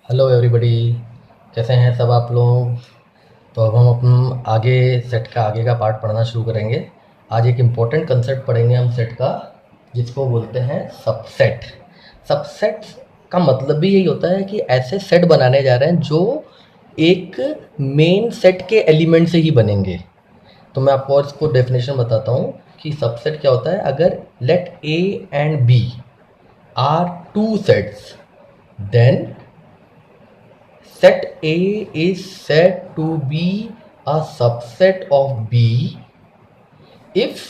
Hello everybody, कैसे हैं सब आप लोग। तो अब हम अपन आगे सेट का आगे का पार्ट पढ़ना शुरू करेंगे। आज एक इम्पोर्टेंट कंसेप्ट पढ़ेंगे हम सेट का, जिसको बोलते हैं सबसेट। सबसेट का मतलब भी यही होता है कि ऐसे सेट बनाने जा रहे हैं जो एक मेन सेट के एलिमेंट से ही बनेंगे। तो मैं आपको और इसको डेफिनेशन बताता हूँ कि सबसेट क्या होता है। अगर let A and B are two sets, then set A is said to be a subset of B if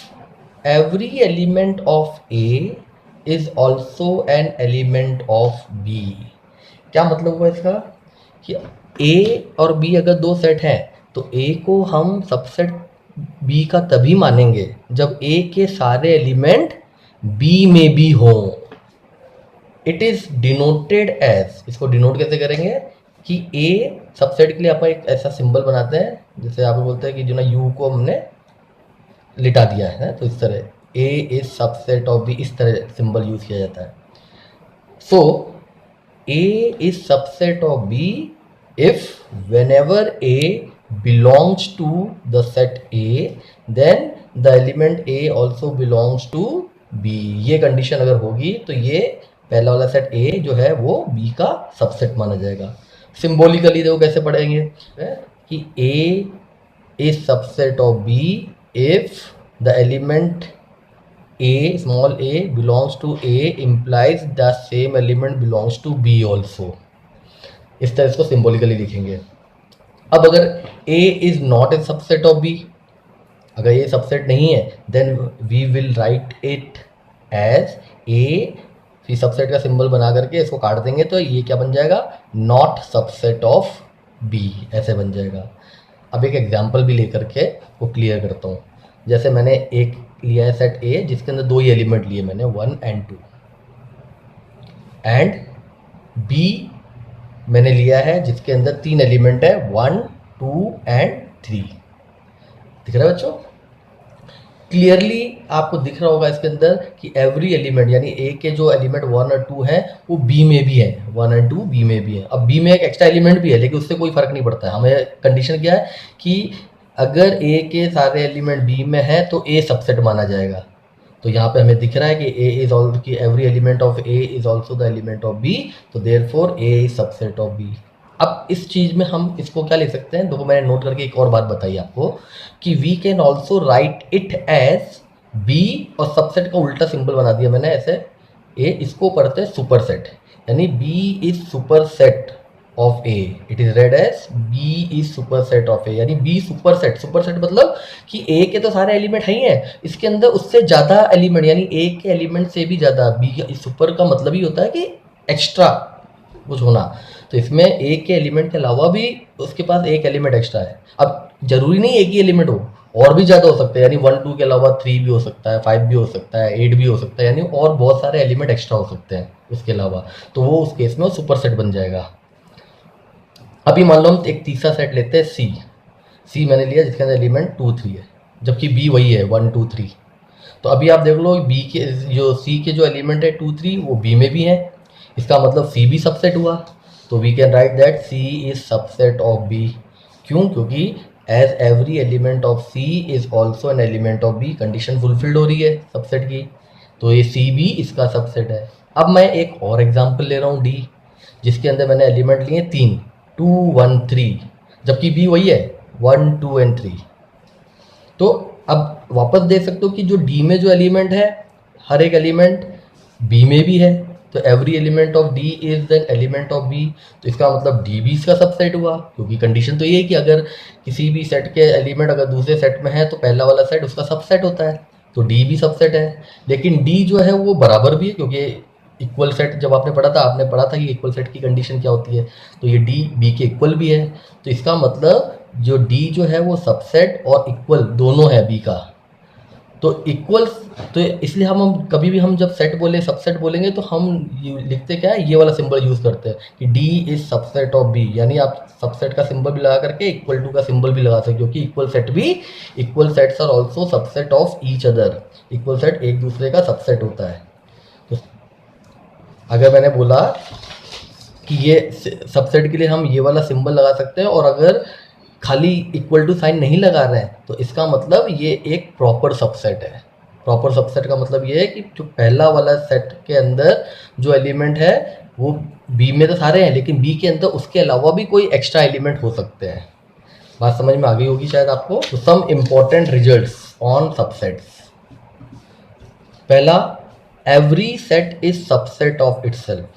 every element of A is also an element of B। क्या मतलब हुआ इसका कि A और B अगर दो set हैं तो A को हम सबसेट B का तभी मानेंगे जब A के सारे एलिमेंट B में भी हों। इट इज डिनोटेड एज, इसको डिनोट कैसे करेंगे कि ए सबसेट के लिए अपन एक ऐसा सिंबल बनाते हैं, जैसे आप बोलते हैं कि जो ना यू को हमने लिटा दिया है, तो इस तरह A is subset of B, इस तरह सिंबल यूज किया जाता है। So A is subset of B if whenever A belongs to the set A, then the element A also belongs to B। ये कंडीशन अगर होगी तो ये पहला वाला सेट A जो है वो B का सबसेट माना जाएगा। सिंबॉलिकली देखो कैसे पढ़ेंगे कि A is subset of B if the element A, small a belongs to A implies the same element belongs to B also। इस तरह इसको सिंबॉलिकली लिखेंगे। अब अगर A is not a subset of B, अगर ये सबसेट नहीं है, then we will write it as A, फिर सबसेट का सिंबल बना करके इसको काट देंगे तो ये क्या बन जाएगा, नॉट सबसेट ऑफ B, ऐसे बन जाएगा। अब एक एग्जाम्पल भी लेकर के वो क्लियर करता हूँ। जैसे मैंने एक लिया है सेट A जिसके अंदर दो ही एलिमेंट लिए मैंने 1 and 2, एंड B मैंने लिया है जिसके अंदर तीन एलिमेंट है 1, 2 and 3। दिख रहा है बच्चों? क्लियरली आपको दिख रहा होगा इसके अंदर कि एवरी एलिमेंट यानी ए के जो एलिमेंट 1 और 2 है वो बी में भी है, 1 और 2 बी में भी है। अब बी में एक एक्स्ट्रा एलिमेंट भी है लेकिन उससे कोई फर्क नहीं पड़ता है। हमें कंडीशन क्या है कि अगर ए के सारे एलिमेंट बी में है तो ए सबसेट माना जाएगा। तो यहाँ पे हमें दिख रहा है कि ए इज ऑल्सो कि every element of A is also the element of B, तो therefore A is subset of B. अब इस चीज में हम इसको क्या लिख सकते हैं, देखो मैंने नोट करके एक और बात बताई आपको कि we can also write it as B, और सबसेट का उल्टा सिंबल बना दिया मैंने ऐसे ए, इसको पढ़ते हैं सुपर सेट, यानी B is superset of A. It is read as B is superset of A, यानी B superset. Superset मतलब कि ए के तो सारे एलिमेंट है ही हैं, इसके अंदर उससे ज़्यादा एलिमेंट यानी ए के एलिमेंट से भी ज़्यादा। बी सुपर का मतलब ही होता है कि एक्स्ट्रा कुछ होना, तो इसमें ए के एलिमेंट के अलावा भी उसके पास एक एलिमेंट एक्स्ट्रा है। अब जरूरी नहीं एक ही एलिमेंट हो, और भी ज़्यादा हो सकता है, यानी 1, 2 के अलावा 3 भी हो सकता है, 5 भी हो सकता है, 8 भी हो सकता है, यानी और बहुत सारे एलिमेंट एक्स्ट्रा हो सकते हैं उसके अलावा, तो वो उस केस में वो सुपर सेट बन जाएगा। अभी मान लो हम एक तीसरा सेट लेते हैं सी। सी मैंने लिया जिसके अंदर एलिमेंट 2, 3 है, जबकि बी वही है 1, 2, 3। तो अभी आप देख लो बी के जो सी के जो एलिमेंट है 2, 3 वो बी में भी है, इसका मतलब सी भी सबसेट हुआ। तो we can write that C is subset of B. क्यों? क्योंकि as every element of C is also an element of B, condition fulfilled हो रही है सबसेट की, तो ये सी भी इसका सबसेट है। अब मैं एक और एग्जाम्पल ले रहा हूँ डी, जिसके अंदर मैंने एलिमेंट लिए 3, 2, 1, 3, जबकि बी वही है 1, 2 and 3। तो अब वापस देख सकते हो कि जो डी में जो एलिमेंट है हर एक एलिमेंट बी में भी है, तो every element of D is an element of B, तो इसका मतलब डी भी इसका सबसेट हुआ। क्योंकि कंडीशन तो ये है कि अगर किसी भी सेट के एलिमेंट अगर दूसरे सेट में है तो पहला वाला सेट उसका सबसेट होता है, तो डी भी सबसेट है। लेकिन डी जो है वो बराबर भी है, क्योंकि इक्वल सेट जब आपने पढ़ा था, आपने पढ़ा था कि इक्वल सेट की कंडीशन क्या होती है, तो ये डी बी के इक्वल भी है। तो इसका मतलब जो डी जो है वो सबसेट और इक्वल दोनों है बी का। तो इक्वल, तो इसलिए हम कभी भी हम जब सेट बोले सबसेट बोलेंगे तो हम लिखते क्या है, ये वाला सिंबल यूज करते हैं कि D is subset of B, यानी आप सबसेट का सिंबल भी लगा करके इक्वल टू का सिंबल भी लगा सकते, क्योंकि इक्वल सेट भी, equal sets are also subset of each other. Equal set एक दूसरे का सबसेट होता है। तो अगर मैंने बोला कि ये सबसेट के लिए हम ये वाला सिंबल लगा सकते हैं, और अगर खाली इक्वल टू साइन नहीं लगा रहे हैं तो इसका मतलब ये एक प्रॉपर सबसेट है। प्रॉपर सबसेट का मतलब ये है कि जो पहला वाला सेट के अंदर जो एलिमेंट है वो बी में तो सारे हैं, लेकिन बी के अंदर उसके अलावा भी कोई एक्स्ट्रा एलिमेंट हो सकते हैं। बात समझ में आ गई होगी शायद आपको। तो some important results on subsets. पहला, every set is subset of itself.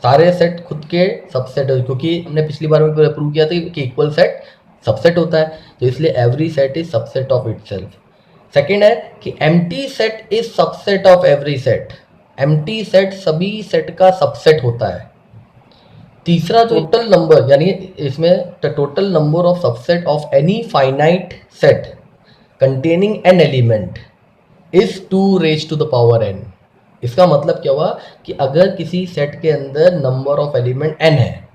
सारे सेट खुद के सबसेट है, क्योंकि हमने पिछली बार में प्रूव किया था कि इक्वल सेट सबसेट होता है, तो इसलिए every set is subset of itself. Second है कि empty set is subset of every set. Empty set सभी सेट का सबसेट होता है। तीसरा, टोटल नंबर, यानी इसमें the total number of subset of any finite set containing n element is 2 raise to the power n। इसका मतलब क्या हुआ कि अगर किसी सेट के अंदर नंबर ऑफ एलिमेंट n है,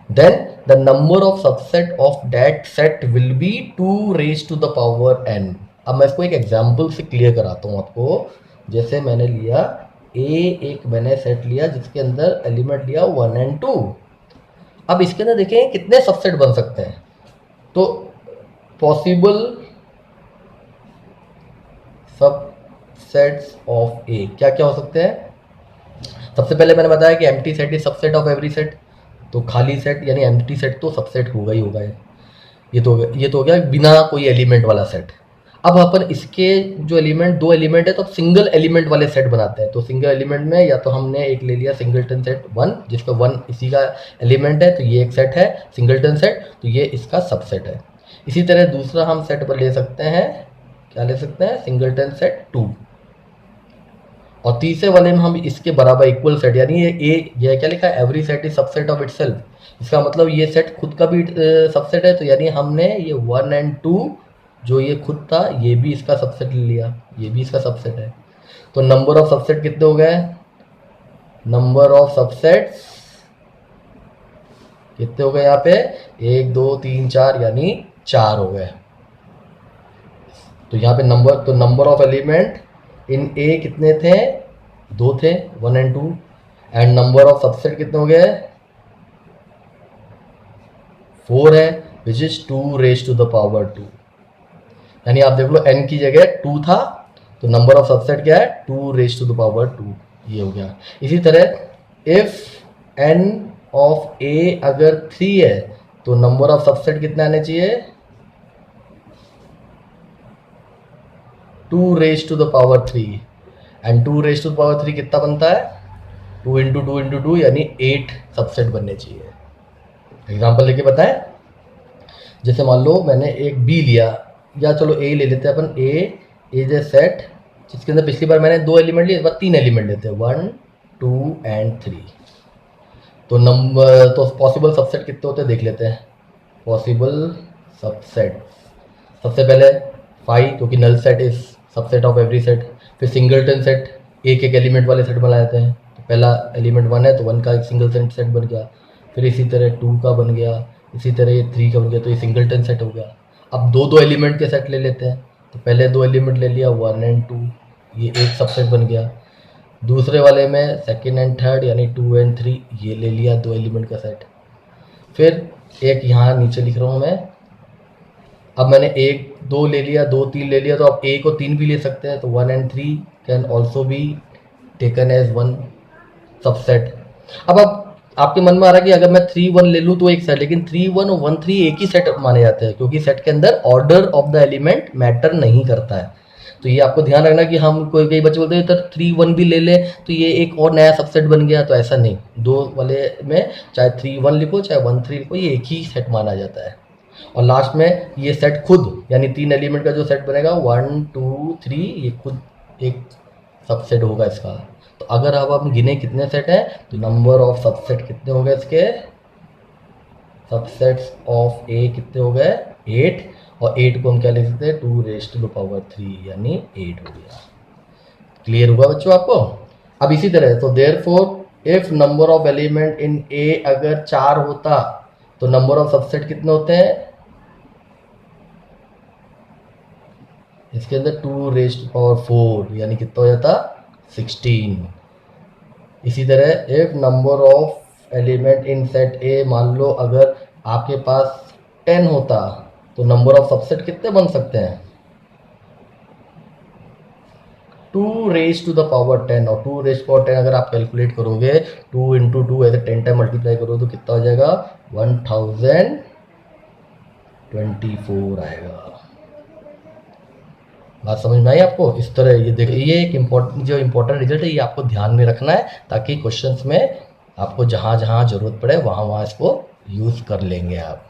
then the number of subset of that set will be 2 raise to the power n। अब मैं इसको एक एग्जांपल से क्लियर कराता हूँ आपको। जैसे मैंने लिया एक मैंने सेट लिया जिसके अंदर एलिमेंट लिया 1 and 2। अब इसके अंदर देखें कितने सबसेट बन सकते हैं। तो पॉसिबल सबसेट्स ऑफ ए क्या क्या हो सकते हैं। सबसे पहले मैंने बताया कि empty set is subset of every set, तो खाली सेट यानी एम्प्टी सेट तो सबसेट होगा ही होगा। ये तो हो गया बिना कोई एलिमेंट वाला सेट। अब अपन इसके जो एलिमेंट, दो एलिमेंट है तो सिंगल एलिमेंट वाले सेट बनाते हैं। तो सिंगल एलिमेंट में या तो हमने एक ले लिया सिंगलटन सेट 1, जिसका 1 इसी का एलिमेंट है, तो ये एक सेट है सिंगलटन सेट, तो ये इसका सबसेट है। इसी तरह दूसरा हम सेट पर ले सकते हैं, क्या ले सकते हैं, सिंगलटन सेट 2। और तीसरे वाले में हम इसके बराबर इक्वल सेट, यानी ये क्या लिखा है, every set is subset of itself. इसका मतलब ये सेट खुद का भी सबसेट है, तो यानी हमने ये 1 and 2 जो ये खुद था ये भी इसका सबसेट ले लिया, ये भी इसका सबसेट है। तो नंबर ऑफ सबसेट कितने हो गए, नंबर ऑफ सबसेट्स कितने हो गए यहाँ पे, 1 2 3 4, यानी 4 हो गए। तो यहाँ पे number of element in A कितने थे, 2 थे, 1 and 2। And number of subset कितने हो गए, 4 है, which is 2 raise to the power 2। यानी आप देख लो n की जगह 2 था, तो नंबर ऑफ सबसेट क्या है, 2 रेज टू द पावर 2, ये हो गया। इसी तरह इफ n ऑफ a अगर 3 है तो नंबर ऑफ सबसेट कितने आने चाहिए, 2 raise to the power 3। And 2 raise to the power 3 कितना बनता है, 2 इंटू 2 इंटू 2, यानी 8 सबसेट बनने चाहिए। एग्जाम्पल लेके बताएं, जैसे मान लो मैंने एक b लिया, या चलो ए ले लेते हैं अपन। ए इज ए सेट जिसके अंदर पिछली बार मैंने 2 एलिमेंट लिए, इस बार 3 एलिमेंट लेते हैं, 1 2 and 3। तो पॉसिबल सबसेट कितने होते हैं देख लेते हैं। पॉसिबल सबसेट सबसे पहले 5, क्योंकि null set is subset of every set. फिर सिंगलटन सेट, एक एलिमेंट वाले सेट बना लेते हैं। तो पहला एलिमेंट 1 है तो 1 का एक सिंगल सेट बन गया। फिर इसी तरह 2 का बन गया, इसी तरह ये 3 का बन गया, तो ये सिंगलटन सेट हो गया। अब दो एलिमेंट के सेट ले लेते हैं, तो पहले 2 एलिमेंट ले लिया 1 and 2, ये एक सबसेट बन गया। दूसरे वाले में सेकंड एंड थर्ड यानी 2 and 3, ये ले लिया 2 एलिमेंट का सेट। फिर एक यहाँ नीचे लिख रहा हूँ मैं, अब मैंने 1 2 ले लिया, 2 3 ले लिया, तो अब 1 और 3 भी ले सकते हैं, तो 1 and 3 can also be taken as 1 subset. अब आपके मन में आ रहा है कि अगर मैं 3 1 ले लूँ तो एक सेट, लेकिन 3 1 और 1 3 एक ही सेट माने जाते हैं, क्योंकि सेट के अंदर order of the element matter नहीं करता है। तो ये आपको ध्यान रखना कि हम कई बच्चे बोलते हैं तो 3 1 भी ले ले तो ये एक और नया सबसेट बन गया, तो ऐसा नहीं। 2 वाले में चाहे 3 1 लिखो चाहे 1 3 लिखो, ये एक ही सेट माना जाता है। और लास्ट में ये सेट खुद, यानी 3 एलिमेंट का जो सेट बनेगा 1 2 3, ये खुद एक सबसेट होगा इसका। तो अगर अब हम गिने कितने सेट हैं, तो नंबर ऑफ सबसेट कितने हो गए इसके, सबसेट्स ऑफ ए कितने हो गए, 8। और 8 को हम क्या लिख सकते हैं, 2 रेज टू द पावर 3, यानी 8 हो गया। क्लियर हुआ बच्चों आपको। अब इसी तरह तो therefore if number of element in A अगर 4 होता तो नंबर ऑफ सबसेट कितने होते हैं, इसके अंदर 2 रेज टू पावर 4, यानी कितना हो जाता, 16। इसी तरह if number of element in set ए, मान लो अगर आपके पास 10 होता तो नंबर ऑफ सबसेट कितने बन सकते हैं? 2 रेज टू द पावर 10, और 2 रेज पावर 10 अगर आप कैलकुलेट करोगे 2 इंटू 2 ऐसे 10 टाइम मल्टीप्लाई करो तो कितना हो जाएगा? 1024 आएगा। बात समझ में आई आपको? इस तरह ये देखिए, ये एक इम्पोर्टेंट रिजल्ट है, ये आपको ध्यान में रखना है ताकि क्वेश्चंस में आपको जहाँ जहाँ जरूरत पड़े वहाँ वहाँ इसको यूज़ कर लेंगे आप।